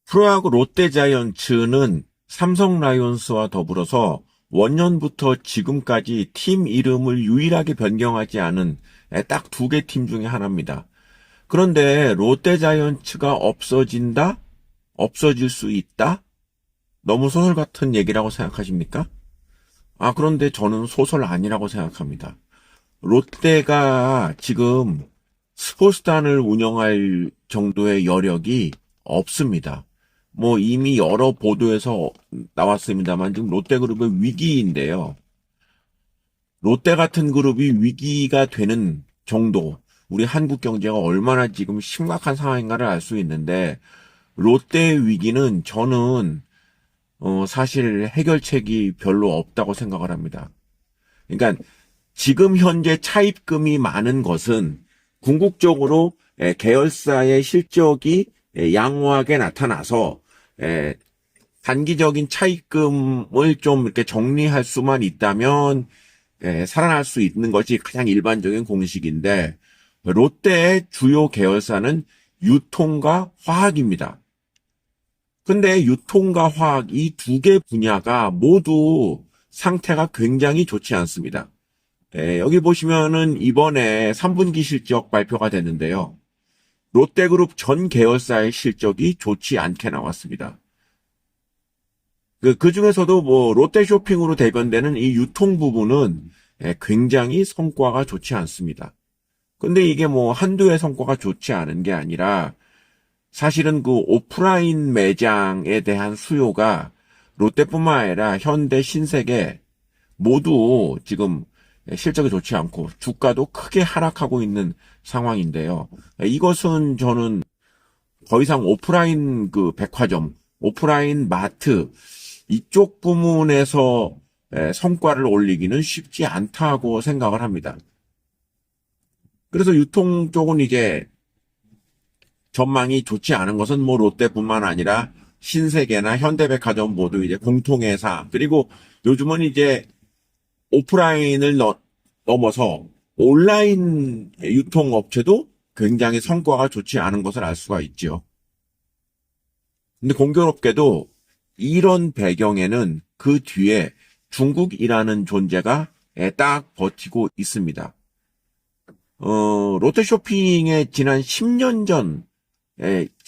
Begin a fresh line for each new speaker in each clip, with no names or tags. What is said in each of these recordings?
프로야구 롯데자이언츠는 삼성 라이온스와 더불어서 원년부터 지금까지 팀 이름을 유일하게 변경하지 않은 딱 두 개 팀 중에 하나입니다. 그런데 롯데자이언츠가 없어진다? 없어질 수 있다? 너무 소설 같은 얘기라고 생각하십니까? 그런데 저는 소설 아니라고 생각합니다. 롯데가 지금 스포츠단을 운영할 정도의 여력이 없습니다. 뭐 이미 여러 보도에서 나왔습니다만 지금 롯데그룹의 위기인데요. 롯데 같은 그룹이 위기가 되는 정도, 우리 한국 경제가 얼마나 지금 심각한 상황인가를 알 수 있는데 롯데의 위기는 저는 사실 해결책이 별로 없다고 생각을 합니다. 그러니까 지금 현재 차입금이 많은 것은 궁극적으로 계열사의 실적이 양호하게 나타나서 단기적인 차입금을 좀 이렇게 정리할 수만 있다면 살아날 수 있는 것이 가장 일반적인 공식인데 롯데의 주요 계열사는 유통과 화학입니다. 근데 유통과 화학 이 두 개 분야가 모두 상태가 굉장히 좋지 않습니다. 여기 보시면은 이번에 3분기 실적 발표가 됐는데요. 롯데그룹 전 계열사의 실적이 좋지 않게 나왔습니다. 그 중에서도 뭐 롯데쇼핑으로 대변되는 이 유통 부분은 굉장히 성과가 좋지 않습니다. 근데 이게 뭐 한두 해 성과가 좋지 않은 게 아니라 사실은 그 오프라인 매장에 대한 수요가 롯데뿐만 아니라 현대, 신세계 모두 지금 실적이 좋지 않고 주가도 크게 하락하고 있는 상황인데요. 이것은 저는 더 이상 오프라인 그 백화점, 오프라인 마트 이쪽 부문에서 성과를 올리기는 쉽지 않다고 생각을 합니다. 그래서 유통 쪽은 이제 전망이 좋지 않은 것은 뭐 롯데뿐만 아니라 신세계나 현대백화점 모두 이제 공통의 사항. 그리고 요즘은 이제 오프라인을 넘어서 온라인 유통업체도 굉장히 성과가 좋지 않은 것을 알 수가 있죠. 근데 공교롭게도 이런 배경에는 그 뒤에 중국이라는 존재가 딱 버티고 있습니다. 롯데쇼핑의 지난 10년 전,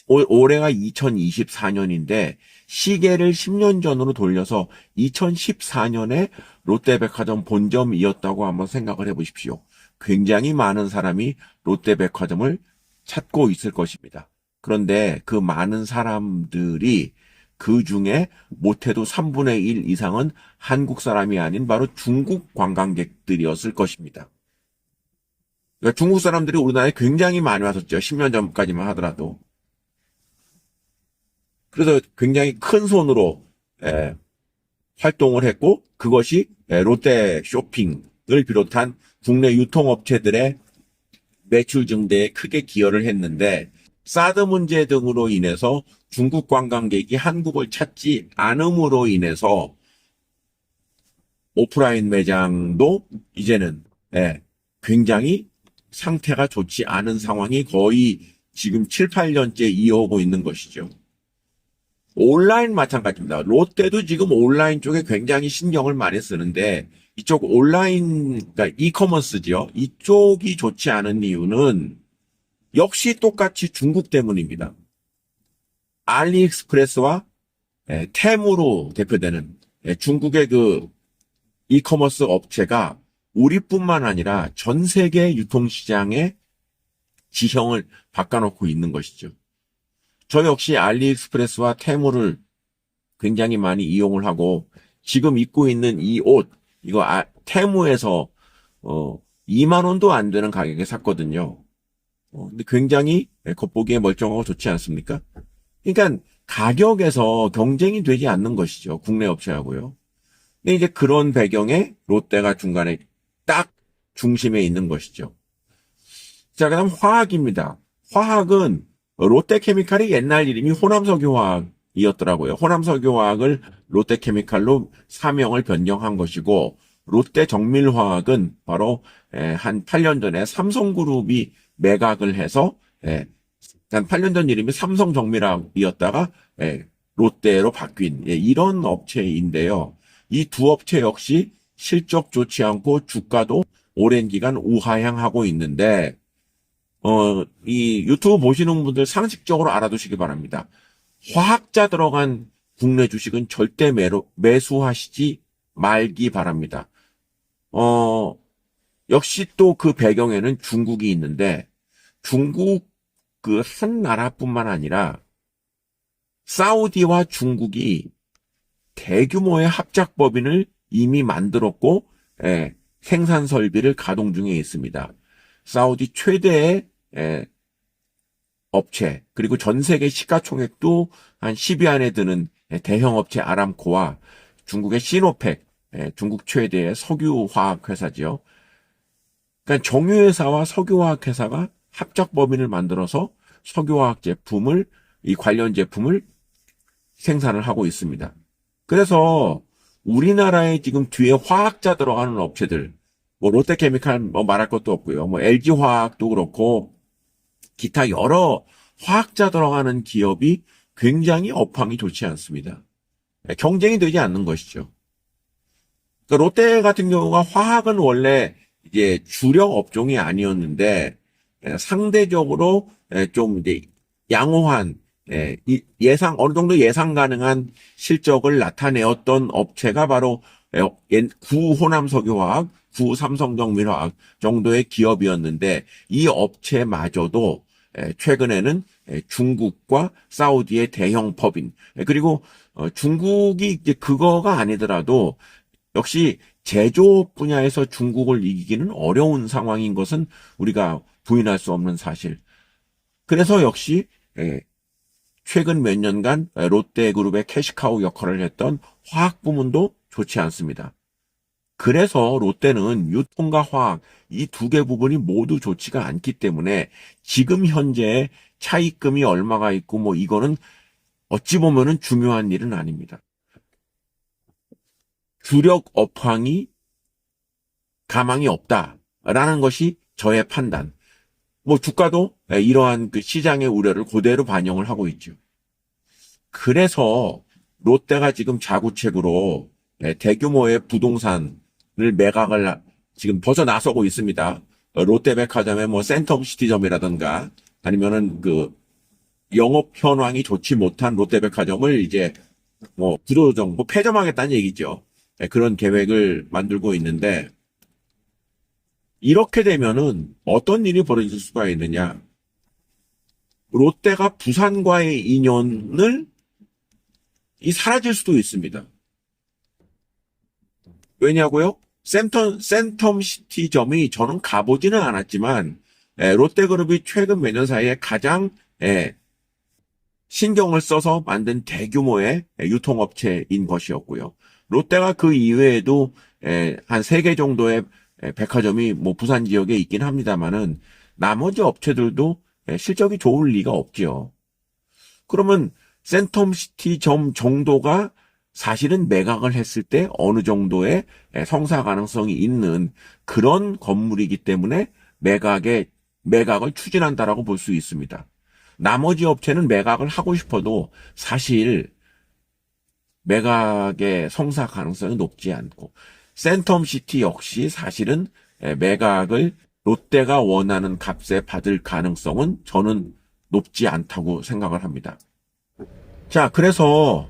올해가 2024년인데 시계를 10년 전으로 돌려서 2014년에 롯데백화점 본점이었다고 한번 생각을 해보십시오. 굉장히 많은 사람이 롯데백화점을 찾고 있을 것입니다. 그런데 그 많은 사람들이 그 중에 못해도 3분의 1 이상은 한국 사람이 아닌 바로 중국 관광객들이었을 것입니다. 그러니까 중국 사람들이 우리나라에 굉장히 많이 왔었죠. 10년 전까지만 하더라도. 그래서 굉장히 큰 손으로 활동을 했고 그것이 롯데 쇼핑을 비롯한 국내 유통업체들의 매출 증대에 크게 기여를 했는데 사드 문제 등으로 인해서 중국 관광객이 한국을 찾지 않음으로 인해서 오프라인 매장도 이제는 굉장히 상태가 좋지 않은 상황이 거의 지금 7, 8년째 이어오고 있는 것이죠. 온라인 마찬가지입니다. 롯데도 지금 온라인 쪽에 굉장히 신경을 많이 쓰는데 이쪽 온라인, 그러니까 이커머스죠. 이쪽이 좋지 않은 이유는 역시 똑같이 중국 때문입니다. 알리익스프레스와 테무로 대표되는 중국의 그 이커머스 업체가 우리뿐만 아니라 전 세계 유통시장의 지형을 바꿔놓고 있는 것이죠. 저 역시 알리익스프레스와 테무를 굉장히 많이 이용을 하고 지금 입고 있는 이 옷, 이거 테무에서 2만 원도 안 되는 가격에 샀거든요. 근데 굉장히 겉보기에 멀쩡하고 좋지 않습니까? 그러니까 가격에서 경쟁이 되지 않는 것이죠. 국내 업체하고요. 근데 이제 그런 배경에 롯데가 중간에 딱 중심에 있는 것이죠. 자, 그다음 화학입니다. 화학은 롯데케미칼이 옛날 이름이 호남석유화학이었더라고요. 호남석유화학을 롯데케미칼로 사명을 변경한 것이고 롯데정밀화학은 바로 한 8년 전에 삼성그룹이 매각을 해서 한 8년 전 이름이 삼성정밀화학이었다가 롯데로 바뀐 이런 업체인데요. 이 두 업체 역시 실적 좋지 않고 주가도 오랜 기간 우하향하고 있는데 이 유튜브 보시는 분들 상식적으로 알아두시기 바랍니다. 화학자 들어간 국내 주식은 절대 매수하시지 말기 바랍니다. 역시 또 그 배경에는 중국이 있는데 중국 그 한 나라뿐만 아니라 사우디와 중국이 대규모의 합작법인을 이미 만들었고 생산 설비를 가동 중에 있습니다. 사우디 최대의 업체 그리고 전 세계 시가총액도 한 10위 안에 드는 대형 업체 아람코와 중국의 시노펙 중국 최대의 석유화학 회사지요. 그러니까 정유회사와 석유화학회사가 합작법인을 만들어서 석유화학 제품을 이 관련 제품을 생산을 하고 있습니다. 그래서 우리나라에 지금 뒤에 화학자 들어가는 업체들, 뭐 롯데케미칼 뭐 말할 것도 없고요. 뭐 LG화학도 그렇고 기타 여러 화학자 들어가는 기업이 굉장히 업황이 좋지 않습니다. 경쟁이 되지 않는 것이죠. 그러니까 롯데 같은 경우가 화학은 원래 이제 주력 업종이 아니었는데 상대적으로 좀 이제 양호한 어느 정도 예상 가능한 실적을 나타내었던 업체가 바로 구호남석유화학, 구삼성정밀화학 정도의 기업이었는데 이 업체마저도 최근에는 중국과 사우디의 대형 법인 그리고 중국이 이제 그거가 아니더라도 역시 제조업 분야에서 중국을 이기기는 어려운 상황인 것은 우리가 부인할 수 없는 사실. 그래서 역시 최근 몇 년간 롯데그룹의 캐시카우 역할을 했던 화학 부문도 좋지 않습니다. 그래서 롯데는 유통과 화학 이 두 개 부분이 모두 좋지가 않기 때문에 지금 현재 차입금이 얼마가 있고 뭐 이거는 어찌 보면은 중요한 일은 아닙니다. 주력 업황이 가망이 없다라는 것이 저의 판단. 뭐 주가도 이러한 그 시장의 우려를 그대로 반영을 하고 있죠. 그래서 롯데가 지금 자구책으로 대규모의 부동산을 매각을 지금 벌써 나서고 있습니다. 롯데백화점의 뭐 센텀시티점이라든가 아니면은 그 영업 현황이 좋지 못한 롯데백화점을 이제 뭐 구조조정, 뭐 폐점하겠다는 얘기죠. 그런 계획을 만들고 있는데 이렇게 되면은 어떤 일이 벌어질 수가 있느냐? 롯데가 부산과의 인연을 사라질 수도 있습니다. 왜냐고요? 센텀시티점이 저는 가보지는 않았지만 롯데그룹이 최근 몇 년 사이에 가장 신경을 써서 만든 대규모의 유통업체인 것이었고요. 롯데가 그 이외에도 한 3개 정도의 백화점이 뭐 부산 지역에 있긴 합니다만은 나머지 업체들도 실적이 좋을 리가 없지요. 그러면 센텀시티점 정도가 사실은 매각을 했을 때 어느 정도의 성사 가능성이 있는 그런 건물이기 때문에 매각을 추진한다라고 볼 수 있습니다. 나머지 업체는 매각을 하고 싶어도 사실 매각의 성사 가능성이 높지 않고 센텀시티 역시 사실은 매각을 롯데가 원하는 값에 받을 가능성은 저는 높지 않다고 생각을 합니다. 자, 그래서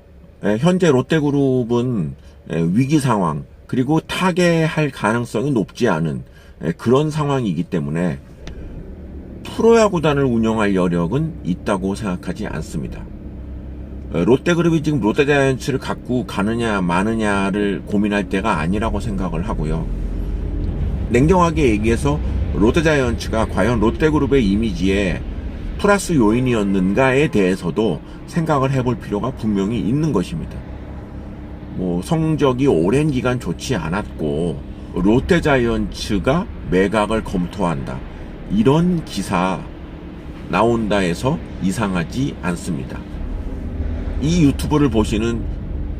현재 롯데그룹은 위기 상황 그리고 타계할 가능성이 높지 않은 그런 상황이기 때문에 프로야구단을 운영할 여력은 있다고 생각하지 않습니다. 롯데그룹이 지금 롯데자이언츠를 갖고 가느냐 마느냐를 고민할 때가 아니라고 생각을 하고요. 냉정하게 얘기해서 롯데자이언츠가 과연 롯데그룹의 이미지에 플러스 요인이었는가에 대해서도 생각을 해볼 필요가 분명히 있는 것입니다. 뭐 성적이 오랜 기간 좋지 않았고 롯데자이언츠가 매각을 검토한다. 이런 기사 나온다 해서 이상하지 않습니다. 이 유튜브를 보시는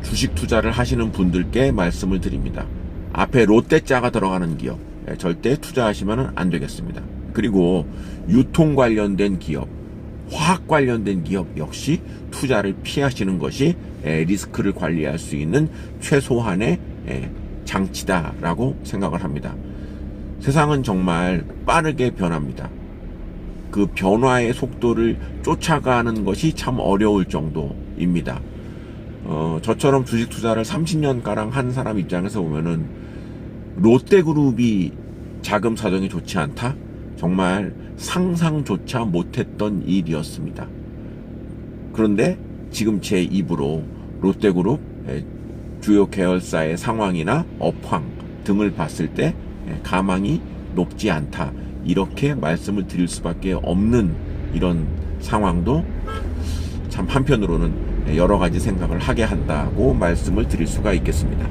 주식 투자를 하시는 분들께 말씀을 드립니다. 앞에 롯데자가 들어가는 기업 절대 투자하시면 안 되겠습니다. 그리고 유통 관련된 기업, 화학 관련된 기업 역시 투자를 피하시는 것이 리스크를 관리할 수 있는 최소한의 장치다라고 생각을 합니다. 세상은 정말 빠르게 변합니다. 그 변화의 속도를 쫓아가는 것이 참 어려울 정도입니다. 저처럼 주식 투자를 30년가량 한 사람 입장에서 보면은 롯데그룹이 자금 사정이 좋지 않다? 정말 상상조차 못했던 일이었습니다. 그런데 지금 제 입으로 롯데그룹 주요 계열사의 상황이나 업황 등을 봤을 때 가망이 높지 않다, 이렇게 말씀을 드릴 수밖에 없는 이런 상황도 참 한편으로는 여러 가지 생각을 하게 한다고 말씀을 드릴 수가 있겠습니다.